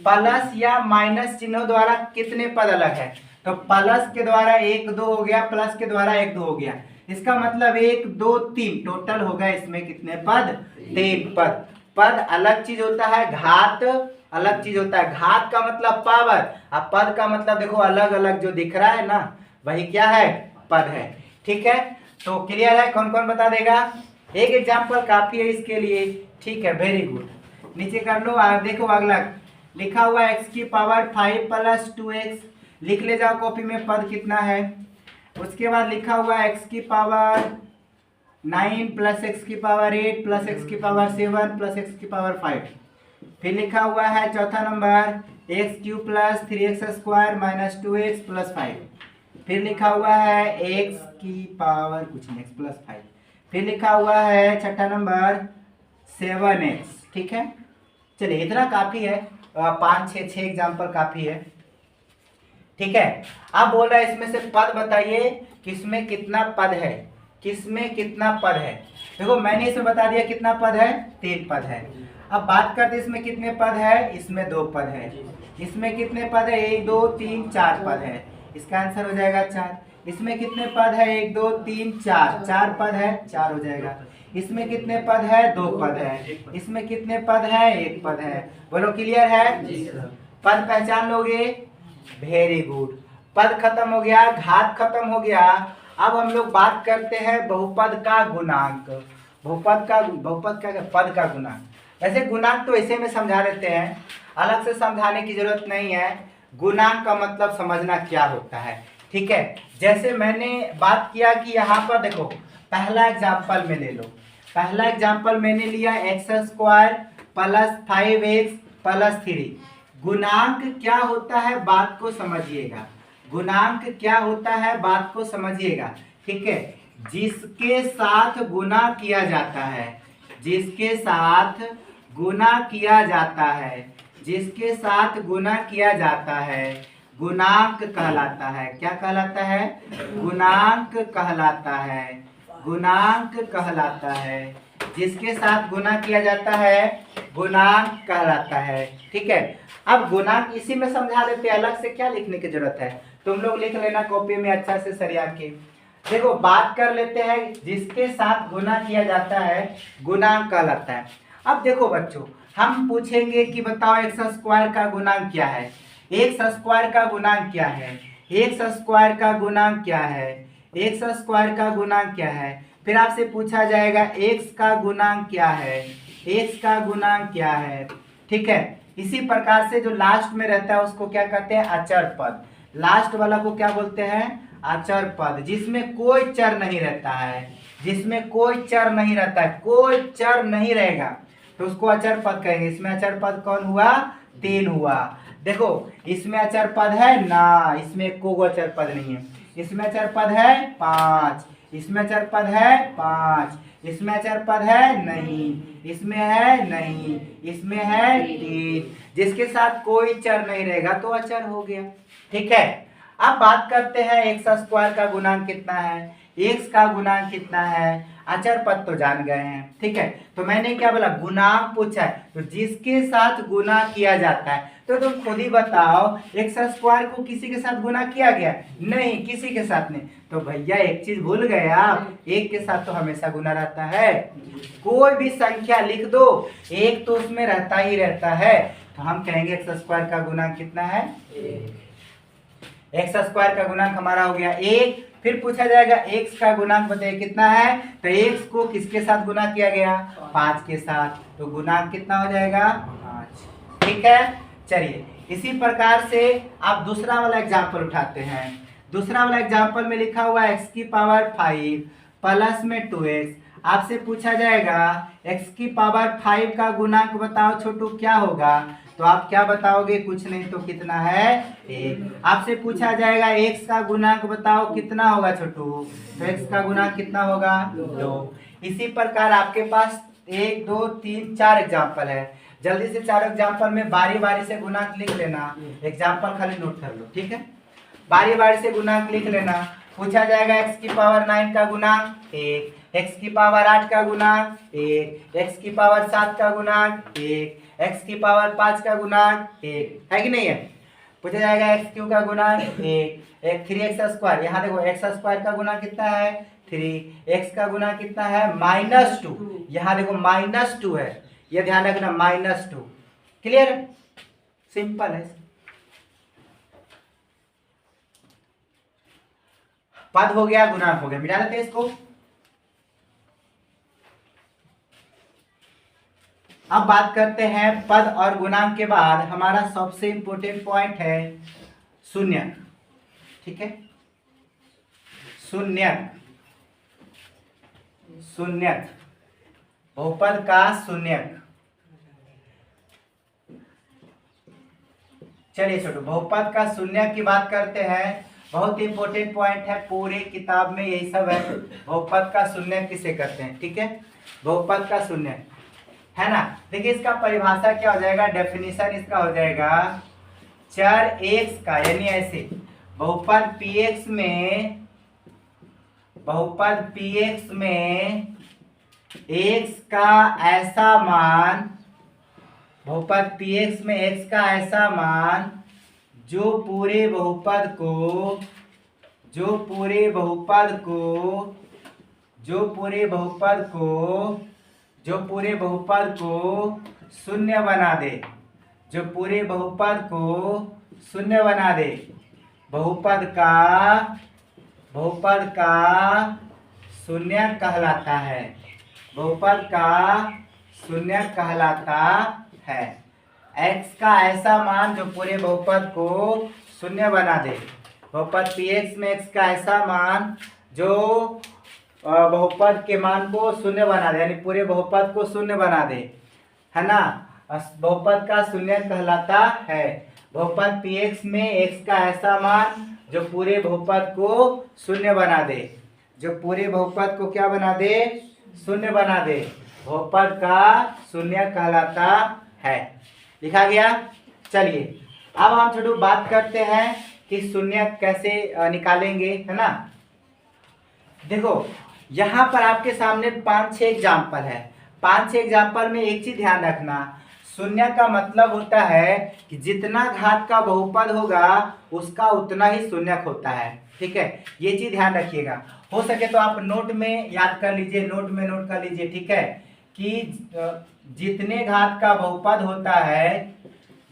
प्लस या माइनस चिन्हों द्वारा कितने पद अलग है, तो प्लस के द्वारा 1 2 हो गया, प्लस के द्वारा 1 2 हो गया। इसका मतलब 1 2 3 टोटल हो गया, इसमें कितने पद? 3 पद। पद अलग चीज होता है, घात अलग चीज होता है। घात का मतलब पावर, अब पद का मतलब देखो अलग अलग जो दिख रहा है ना, वही क्या है? पद है। ठीक है, तो क्लियर है? कौन कौन बता देगा? एक एग्जांपल काफी है इसके लिए। ठीक है, वेरी गुड। नीचे कर लो, देखो अगला लिखा हुआ x की पावर 5 प्लस 2x। लिख ले जाओ कॉपी में, पद कितना है? उसके बाद लिखा हुआ है एक्स की पावर 9 प्लस एक्स की पावर 8 प्लस एक्स की पावर 7 प्लस एक्स की पावर 5। फिर लिखा हुआ है चौथा number x cube plus 3x square minus 2x plus 5। फिर लिखा हुआ है एक्स की पावर कुछ नहीं x प्लस 5। फिर लिखा हुआ है छठा नंबर 7x। ठीक है, चलिए इतना काफी है, 5 6 एग्जाम्पल काफी है। ठीक है, अब बोल रहा है इसमें से पद बताइए किसमें कितना पद है, किसमें कितना पद है। देखो मैंने इसमें बता दिया कितना पद है, 3 पद है। अब बात करते इसमें कितने पद है, इसमें 2 पद है। इसमें कितने पद है, 1 2 3 4 पद है, इसका आंसर हो जाएगा 4। इसमें कितने पद है, 1 2 3 4, 4 पद है, 4 हो जाएगा। इसमें कितने पद है, 2 पद है। इसमें कितने पद है, 1 पद है। बोलो क्लियर है, पद पहचान लोगे, वेरी गुड। पद खत्म हो गया, घात खत्म हो गया। अब हम लोग बात करते हैं बहुपद का गुणांक। बहुपद का पद का गुणांक। वैसे गुणांक तो ऐसे में समझा देते हैं, अलग से समझाने की जरूरत नहीं है। गुणांक का मतलब समझना क्या होता है। ठीक है, जैसे मैंने बात किया कि यहाँ पर देखो पहला एग्जाम्पल में ले लो। पहला एग्जाम्पल मैंने लिया x square plus 5x plus 3। गुणांक क्या होता है बात को समझिएगा, गुणांक क्या होता है बात को समझिएगा। ठीक है, जिसके साथ गुना किया जाता है, जिसके साथ गुना किया जाता है, जिसके साथ गुना किया जाता है गुणांक कहलाता है। क्या कहलाता है, गुणांक कहलाता है, गुणांक कहलाता है। जिसके साथ गुना किया जाता है गुणांक कहलाता है। ठीक है, अब गुणांक इसी में समझा देते हैं, अलग से क्या लिखने की जरूरत है। तुम लोग लिख लेना कॉपी में अच्छा से सरिया के। देखो बात कर लेते हैं जिसके साथ गुना किया जाता है गुणांक कहलाता है। अब देखो बच्चों, हम पूछेंगे कि बताओ एक्स स्क्वायर का गुणांक क्या है। एक्स स्क्वायर का गुणांक क्या है, एक्स स्क्वायर का गुणांक क्या है, एक्स स्क्वायर का गुणांक क्या है। फिर आपसे पूछा जाएगा एक्स का गुणांक क्या है, एक्स का गुणांक क्या है। ठीक है, इसी प्रकार से जो लास्ट में रहता है उसको क्या कहते हैं, अचर पद। लास्ट वाला को क्या बोलते हैं, अचर पद, जिसमें कोई चर नहीं रहता है, जिसमें कोई चर नहीं रहता है, कोई चर नहीं रहेगा तो उसको अचर पद कहेंगे। इसमें अचर पद कौन हुआ, 3 हुआ। देखो इसमें अचर पद है ना, इसमें कोई अचर पद नहीं है। इसमें अचर पद है 5, इसमें अचर पद है 5, इसमें अचर पद है नहीं, इसमें है नहीं, इसमें है 3। जिसके साथ कोई चर नहीं रहेगा तो अचर हो गया। ठीक है, अब बात करते हैं एक्स स्क्वायर का गुणांक कितना है, एक्स का गुणांक कितना है। अचर पद तो जान गए हैं। ठीक है, तो मैंने क्या बोला, गुणांक पूछा है तो जिसके साथ गुना किया जाता है। तो तुम खुद ही बताओ एक्स स्क्वायर को किसी के साथ गुना किया गया, नहीं, किसी के साथ नहीं। तो भैया एक चीज भूल गए आप, एक के साथ तो हमेशा गुना रहता है। कोई भी संख्या लिख दो एक तो उसमें रहता ही रहता है। तो हम कहेंगे एक्स स्क्वायर का गुणांक कितना है, एक्स स्क्वायर का गुणांक हमारा हो गया 1। फिर पूछा जाएगा एक्स का गुणांक बताइए कितना है, तो एक्स को किसके साथ गुना किया गया, 5 के साथ, तो गुणांक कितना हो जाएगा 5। ठीक है, चलिए इसी प्रकार से आप दूसरा वाला एग्जाम्पल उठाते हैं। दूसरा वाला एग्जाम्पल में लिखा हुआ है एक्स की पावर 5 प्लस में 2x। आपसे पूछा जाएगा एक्स की पावर 5 का गुणांक बताओ छोटू क्या होगा, तो आप क्या बताओगे, कुछ नहीं तो कितना है 1। आपसे पूछा जाएगा x का गुणांक बताओ कितना होगा छोटू, तो x का गुणांक कितना होगा 2। इसी प्रकार आपके पास 1 2 3 4 एग्जाम्पल है। जल्दी से 4 एग्जाम्पल में बारी बारी से गुणांक लिख लेना, एग्जाम्पल खाली नोट कर लो। ठीक है, बारी बारी से गुणांक लिख लेना। पूछा जाएगा x की पावर 9 का गुणांक 1, x की पावर 8 का गुणांक 1, x की पावर 7 का गुणांक 1, x की पावर 5 का गुणांक 1 है कि नहीं है। पूछा जाएगा एक्स क्यू का गुणांक 1, 3x स्क्वायर। यहाँ देखो एक्स स्क्वायर का गुणांक कितना है 3, x का गुणांक कितना है -2। यहाँ देखो -2 है, ये ध्यान रखना -2। क्लियर है, सिंपल है। पद हो गया, गुणांक हो गया, मिटा देते हैं इसको। अब बात करते हैं पद और गुणांक के बाद हमारा सबसे इंपॉर्टेंट पॉइंट है शून्य। ठीक है, शून्यक, शून्यक, बहुपद का शून्यक। चलिए छोटू, बहुपद का शून्यक की बात करते हैं। बहुत इंपॉर्टेंट पॉइंट है, पूरे किताब में यही सब है। बहुपद का शून्यक किसे कहते हैं, ठीक है, बहुपद का शून्यक, है ना। देखिए इसका परिभाषा क्या हो जाएगा, डेफिनेशन इसका हो जाएगा, चर x का, यानी ऐसे बहुपद px में, बहुपद px में x का ऐसा मान, बहुपद px में x का ऐसा मान जो पूरे बहुपद को, जो पूरे बहुपद को, जो पूरे बहुपद को, जो पूरे बहुपद को शून्य बना दे, जो पूरे बहुपद को शून्य बना दे। बहुपद का, बहुपद का शून्य कहलाता है, बहुपद का शून्य कहलाता है। x का ऐसा मान जो पूरे बहुपद को शून्य बना दे, बहुपद px में x का ऐसा मान जो बहुपद के मान को शून्य बना दे, यानी पूरे बहुपद को शून्य बना दे, है ना, बहुपद का शून्य कहलाता है। बहुपद px में x का ऐसा मान जो पूरे बहुपद को शून्य बना दे, जो पूरे बहुपद को क्या बना दे, शून्य बना दे, बहुपद का शून्य कहलाता है। लिखा गया। चलिए अब हम छोटू बात करते हैं कि शून्य कैसे निकालेंगे, है ना। देखो यहाँ पर आपके सामने 5-6 एग्जाम्पल है। 5-6 एग्जाम्पल में एक चीज ध्यान रखना, शून्य का मतलब होता है कि जितना घात का बहुपद होगा उसका उतना ही शून्यक होता है, ठीक है, ये चीज ध्यान रखिएगा। हो सके तो आप नोट में याद कर लीजिए, नोट में नोट कर लीजिए, ठीक है, कि जितने घात का बहुपद होता है,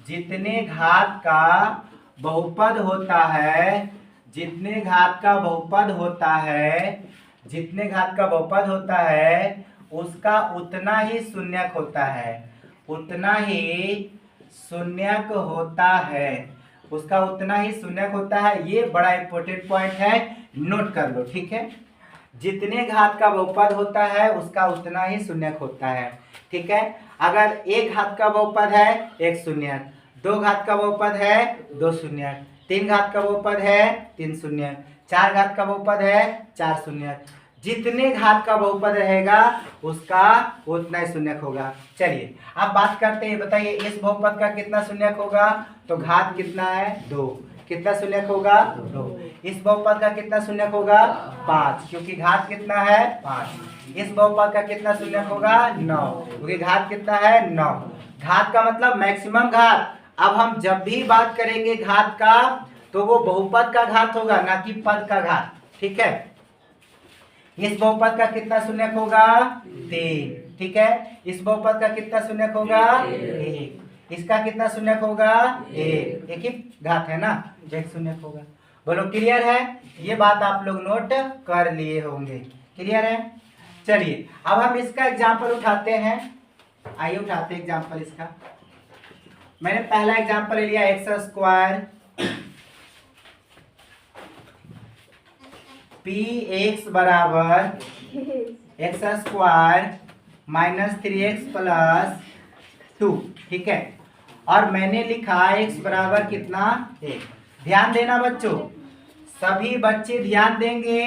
जितने घात का बहुपद होता है, जितने घात का बहुपद होता है, जितने घात का बहुपद होता है उसका उतना ही शून्यक होता है, उतना ही शून्यक होता है, उसका उतना ही शून्यक होता है। ये बड़ा इंपॉर्टेंट पॉइंट है, नोट कर लो, ठीक है। जितने घात का बहुपद होता है उसका उतना ही शून्यक होता है, ठीक है। अगर एक घात का बहुपद है एक शून्यक, 2 घात का बहुपद है 2 शून्यक, 3 घात का बहुपद है 3 शून्यक, 4 घात का बहुपद है 4 शून्यक, जितने घात का बहुपद रहेगा उसका उतना ही शून्यक होगा। चलिए अब बात करते हैं, बताइए इस बहुपद का कितना शून्यक होगा, तो घात कितना है 2, कितना शून्यक होगा 2। इस बहुपद का कितना शून्यक होगा 5, क्योंकि घात कितना है 5। इस बहुपद का कितना शून्यक होगा 9, क्योंकि घात कितना है 9। घात का मतलब मैक्सिमम घात। अब हम जब भी बात करेंगे घात का तो वो बहुपद का घात होगा, ना कि पद का घात, ठीक है। इस बहुपद का कितना शून्यक होगा 3, ठीक है। इस बहुपद का कितना शून्यक होगा 1, इसका कितना शून्यक होगा 1, एक ही घात है ना, 1 शून्यक होगा। बोलो क्लियर है, ये बात आप लोग नोट कर लिए होंगे, क्लियर है। चलिए अब हम इसका एग्जाम्पल उठाते हैं, आइए उठाते हैं एग्जाम्पल इसका। मैंने पहला एग्जाम्पल ले लिया x² px बराबर x² माइनस 3x प्लस 2, ठीक है। और मैंने लिखा x बराबर कितना 1। ध्यान देना बच्चों, सभी बच्चे ध्यान देंगे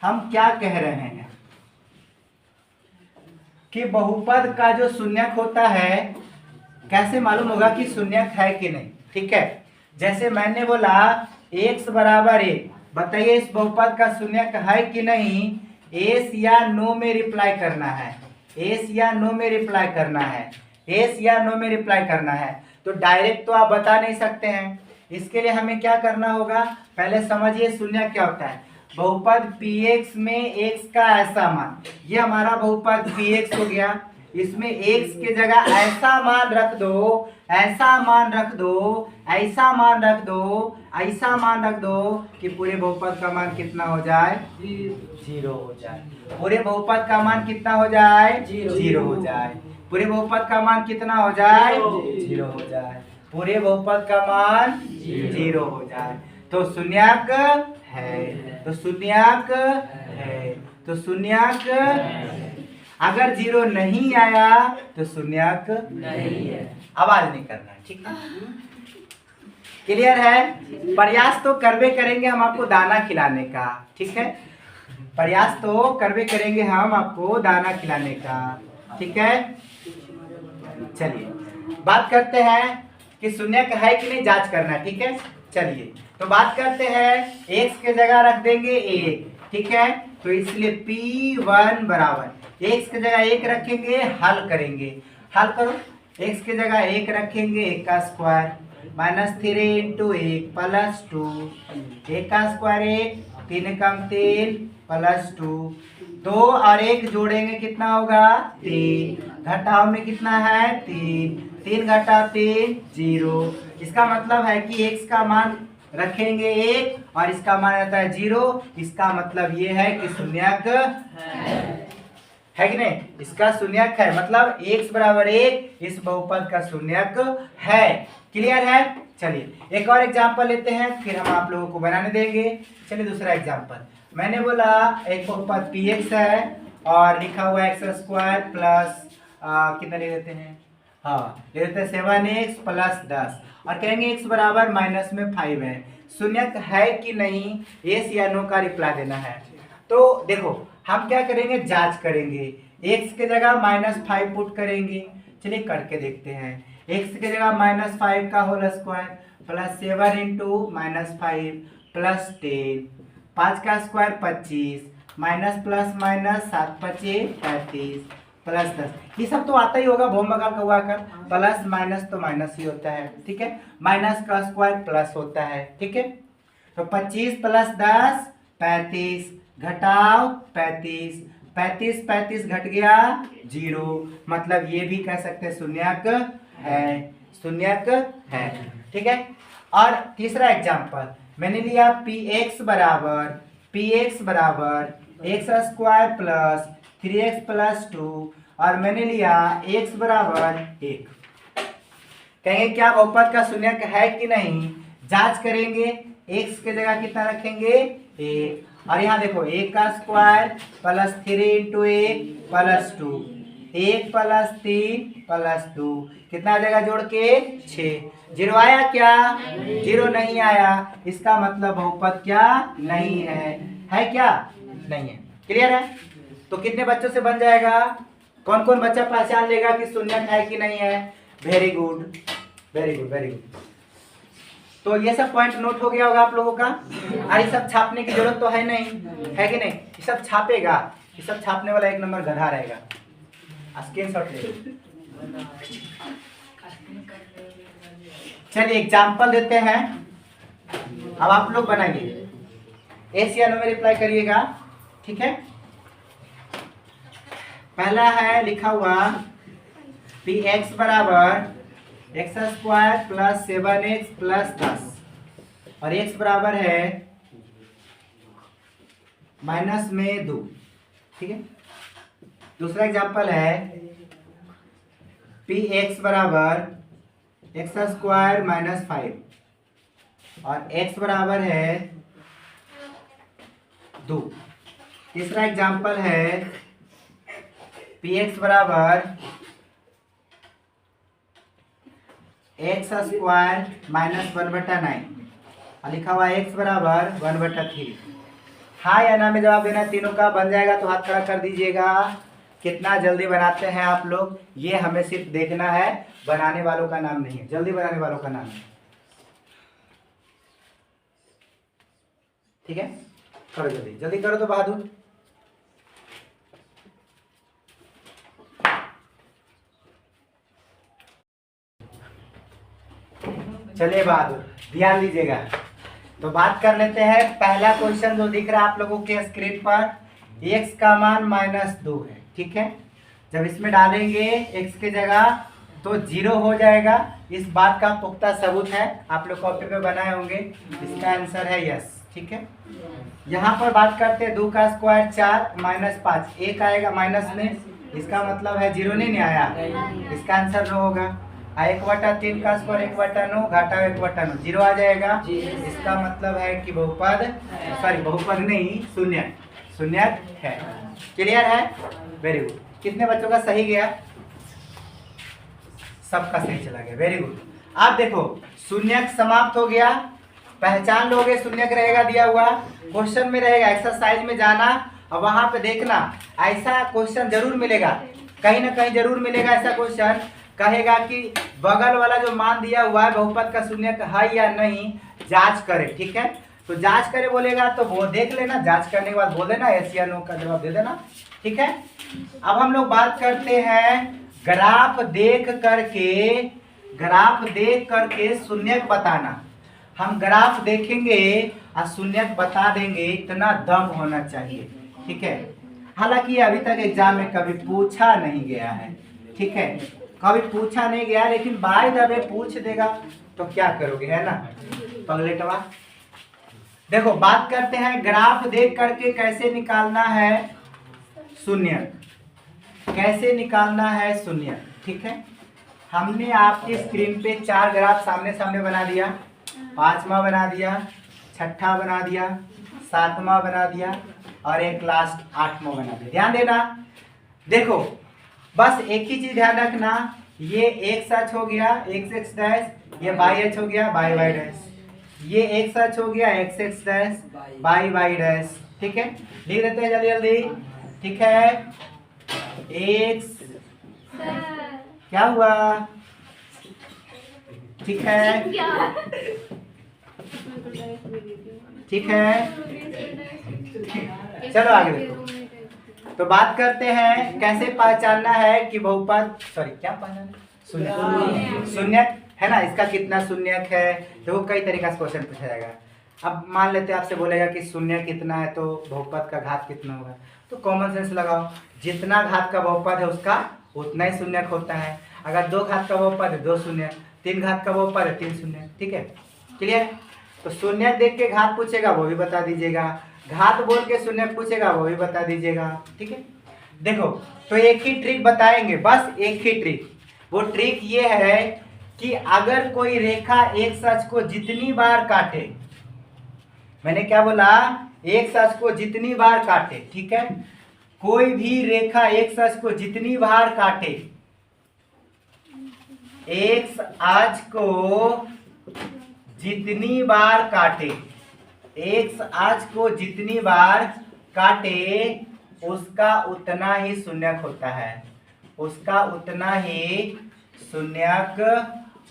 हम क्या कह रहे हैं, कि बहुपद का जो शून्यक होता है कैसे मालूम होगा कि शून्यक है कि नहीं, ठीक है। जैसे मैंने बोला x बराबर 1, बताइए इस बहुपद का शून्यक है कि नहीं, एस या नो में रिप्लाई करना है, एस या नो में रिप्लाई करना है, एस या नो में रिप्लाई करना है। तो डायरेक्ट तो आप बता नहीं सकते हैं, इसके लिए हमें क्या करना होगा, पहले समझिए शून्यक क्या होता है। बहुपद px में x का ऐसा मान, ये हमारा बहुपद px हो गया, इसमें x के जगह ऐसा मान रख दो, ऐसा मान रख दो, ऐसा मान रख दो, ऐसा मान रख दो कि पूरे बहुपद का मान कितना हो जाए 0 हो जाए। पूरे बहुपद का मान कितना हो जाए 0 हो जाए। पूरे बहुपद का मान कितना हो जाए 0 हो जाए। पूरे बहुपद का मान 0 हो जाए तो शून्यक है, तो शून्यक है, तो शून्यक। अगर 0 नहीं आया तो शून्यक नहीं है। आवाज नहीं करना, ठीक है? क्लियर है? प्रयास तो करवे करेंगे हम आपको दाना खिलाने का, ठीक है? प्रयास तो करवे करेंगे हम आपको दाना खिलाने का, ठीक है? चलिए बात करते हैं कि शून्यक है कि नहीं, जांच करना है, ठीक है? चलिए तो बात करते हैं, x के जगह रख देंगे 1, ठीक है? तो इसलिए P1 बराबर x के जगह 1 रखेंगे, हल करेंगे, हल करो। x के जगह 1 रखेंगे, 1 का स्क्वायर -3 इंटू 1 प्लस 2, 1 का स्क्वायर 1, 3 कम 3 प्लस 2, 2 और 1 जोड़ेंगे कितना होगा 3, घटाओ में कितना है 3, 3 घटाओ 3 0। इसका मतलब है कि x का मान रखेंगे 1 और इसका मान रहता है 0। इसका मतलब ये है कि शून्यक है कि नहीं? इसका शून्यक है, मतलब x बराबर 1 इस बहुपद का शून्यक है। क्लियर है? चलिए एक और एग्जांपल लेते हैं, फिर हम आप लोगों को बनाने देंगे। चलिए दूसरा एग्जांपल, मैंने बोला एक बहुपद px है और लिखा हुआ x स्क्वायर प्लस कितना ले लेते हैं, हाँ ले लेते हैं 7x प्लस 10 और कहेंगे x बराबर माइनस में 5 है। शून्यक है कि नहीं, यस या नो का रिप्लाई देना है। तो देखो हम क्या करेंगे, जांच करेंगे। x के जगह -5 पुट करेंगे, चलिए करके देखते हैं। x के जगह -5 का whole square plus 7 into -5 plus 10, 5 का square 25, minus plus minus 7 25 35 plus 10। ये सब तो आता ही होगा, भौमकाल का हुआ कर, प्लस माइनस तो माइनस ही होता है, ठीक है? माइनस का स्क्वायर प्लस होता है, ठीक है? तो 25 प्लस 10 35, घटाओ 35, 35 35 घट गया 0, मतलब ये भी कह सकते हैं शून्यक है, शून्यक है, ठीक है? और तीसरा एग्जांपल मैंने लिया px बराबर x square plus 3x plus 2 और मैंने लिया x बराबर 1। कहेंगे क्या बहुपद का शून्यक है कि नहीं, जांच करेंगे। x के जगह कितना रखेंगे 1 और यहाँ देखो 1 का square plus 3 into 1 plus 2, 1 plus 3 plus 2, कितना जगह जोड़ के 6। 0 आया क्या, 0 नहीं आया, इसका मतलब बहुपद क्या नहीं है क्या नहीं है। क्लियर है? तो कितने बच्चों से बन जाएगा, कौन कौन बच्चा पहचान लेगा कि शून्यक है कि नहीं है? Very good, very good, very good. तो ये सब पॉइंट नोट हो गया होगा आप लोगों का। और ये सब छापने की जरूरत तो है नहीं, है कि नहीं? ये सब छापेगा, ये सब छापने वाला 1 नंबर गधा रहेगा। स्क्रीनशॉट ले। चलिए एग्जाम्पल देते हैं, अब आप लोग बनाइए, एस या नो में रिप्लाई करिएगा, ठीक है? पहला है लिखा हुआ px बराबर x square plus 7x plus 10 और x बराबर है माइनस में 2, ठीक है? दूसरा एग्जांपल है px बराबर x स्क्वायर माइनस 5 और x बराबर है 2। तीसरा एग्जांपल है px बराबर x स्क्वायर माइनस 1/9 और लिखा हुआ x बराबर 1/3। हाँ या ना में जवाब देना, तीनों का बन जाएगा तो हाथ खड़ा कर दीजिएगा। कितना जल्दी बनाते हैं आप लोग, ये हमें सिर्फ देखना है, बनाने वालों का नाम नहीं है, जल्दी बनाने वालों का नाम है, ठीक है? करो जल्दी, जल्दी करो तो बहादुर। चलिए बहादुर ध्यान दीजिएगा। तो बात कर लेते हैं, पहला क्वेश्चन जो दिख रहा है आप लोगों के स्क्रीन पर, x का मान -2 है, ठीक है? जब इसमें डालेंगे x के जगह तो 0 हो जाएगा। इस बात का पुख्ता सबूत है, आप लोग कॉपी पे बनाए होंगे। इसका आंसर है यस, ठीक है? यहाँ पर बात करते हैं 2 का स्क्वायर 4 माइनस 5, 1 आएगा माइनस में, इसका मतलब है 0 नहीं आया, इसका आंसर नो होगा। 1/3 का स्क्वायर 1/9, घाटा 1/9, 0 आ जाएगा। इसका मतलब है कि बहुपद, सॉरी बहुपद नहीं, शून्यक, शून्यक है। क्लियर है? Very good. कितने बच्चों का सही गया? सबका सही चला गया, वेरी गुड। आप देखो शून्यक समाप्त हो गया, पहचान लोगे शून्यक रहेगा दिया हुआ, क्वेश्चन में रहेगा, एक्सरसाइज में जाना और वहां पे देखना, ऐसा क्वेश्चन जरूर मिलेगा, कहीं ना कहीं जरूर मिलेगा ऐसा क्वेश्चन, कहेगा कि बगल वाला जो मान दिया हुआ है बहुपद का शून्यक है या नहीं, जांच करे। ठीक है, तो जांच करे बोलेगा तो वो देख लेना, जांच करने के बाद बोल देना, यस या नो का जवाब दे देना। ठीक है, अब हम लोग बात करते हैं ग्राफ देख करके शून्यक बताना। हम ग्राफ देखेंगे और शून्यक बता देंगे, इतना दम होना चाहिए। ठीक है, हालांकि अभी तक एग्जाम में कभी पूछा नहीं गया है। ठीक है, कभी पूछा नहीं गया, लेकिन बाय द वे पूछ देगा तो क्या करोगे, है ना पगलेटवा। देखो बात करते हैं ग्राफ देख करके कैसे निकालना है शून्यक, कैसे निकालना है शून्यक। ठीक है, हमने आपकी स्क्रीन पे 4 ग्राफ सामने सामने बना दिया, 5वां बना दिया, 6ठा बना दिया, 7वां बना दिया और एक लास्ट 8वां बना दिया। ध्यान देना, देखो बस एक ही चीज ध्यान रखना, ये एक्स अक्ष हो गया एक्स एक्स डैश, ये वाई अक्ष हो गया वाई वाई डैश, ये एक्स अक्ष हो गया X X dash Y Y dash. ठीक है, लिख देते हैं जल्दी जल्दी। ठीक है, एक्स क्या हुआ, ठीक है, ठीक है, चलो आगे देखो। तो बात करते हैं कैसे पहचानना है कि बहुपद, सॉरी क्या पहचानना, शून्यक, शून्यक है ना, इसका कितना शून्यक है। देखो कई तरीका से क्वेश्चन पूछा जाएगा। अब मान लेते हैं आपसे बोलेगा कि शून्य कितना है तो बहुपद का घात कितना होगा, तो कॉमन सेंस लगाओ, जितना घात का बहुपद है उसका उतना ही शून्यक होता है। अगर 2 घात का बहुपद है 2 शून्य, 3 घात का बहुपद है 3 शून्य। ठीक है, क्लियर। तो शून्य देख के घात पूछेगा वो भी बता दीजिएगा, घात बोल के शून्य पूछेगा वो भी बता दीजिएगा। ठीक है, देखो तो एक ही ट्रिक बताएंगे, बस एक ही ट्रिक। वो ट्रिक ये है कि अगर कोई रेखा एक अक्ष को जितनी बार काटे, मैंने क्या बोला, एक अक्ष को जितनी बार काटे, ठीक है, कोई भी रेखा एक अक्ष को जितनी बार काटे, एक अक्ष को जितनी बार काटे, एक अक्ष को जितनी बार काटे उसका उतना ही शून्यक होता है, उसका उतना ही शून्यक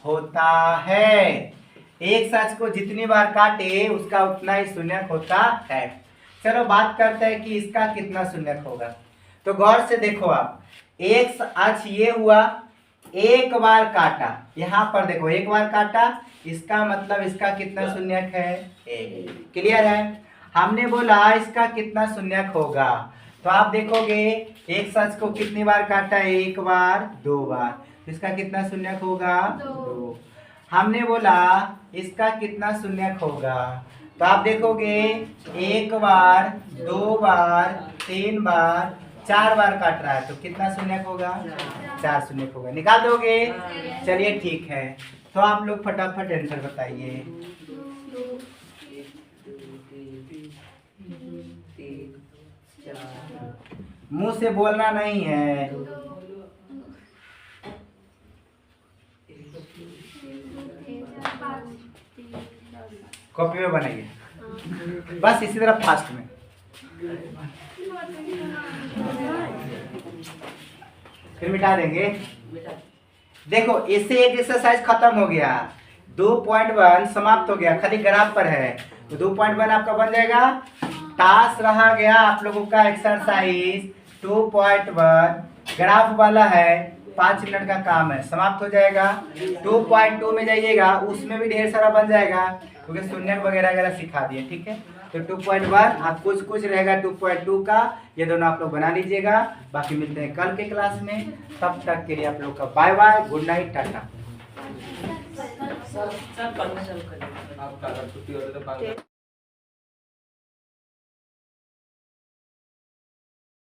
होता है। एक अक्ष को जितनी बार काटे उसका उतना ही शून्यक होता है। चलो बात करते हैं कि इसका कितना शून्यक होगा। तो गौर से देखो आप, एक अक्ष ये हुआ, एक बार काटा, यहाँ पर देखो एक बार काटा, इसका मतलब इसका कितना शून्यक है, एक। क्लियर है, हमने बोला इसका कितना शून्यक होगा, तो आप देखोगे एक अक्ष को कितनी बार काटा है, एक बार 2 बार, तो इसका कितना शून्यक होगा, 2। हमने बोला इसका कितना शून्यक होगा, तो आप देखोगे 1 बार 2 बार 3 बार 4 बार काट रहा है, तो कितना शून्यक होगा, 4 शून्यक होगा। निकाल दोगे, चलिए ठीक है। तो आप लोग फटाफट आंसर बताइए। मुंह से बोलना नहीं है, कॉपी में बनाइए, बस इसी तरह फास्ट में। फिर मिटा देंगे। देखो इससे एक एक्सरसाइज खत्म हो गया, 2.1 समाप्त हो गया, खाली ग्राफ पर है, तो 2.1 आपका बन जाएगा। टास्क रहा गया आप लोगों का एक्सरसाइज 2.1, ग्राफ वाला है, 5 मिनट का काम है, समाप्त हो जाएगा। 2.2 में जाइएगा, उसमें भी ढेर सारा बन जाएगा क्योंकि शून्यक वगैरह वगैरह सिखा दिए। ठीक है, तो 2.1 आप कुछ रहेगा 2.2 का, ये दोनों आप लोग बना लीजिएगा। बाकी मिलते हैं कल के क्लास में, तब तक के लिए आप लोग का bye bye, good night, Tata.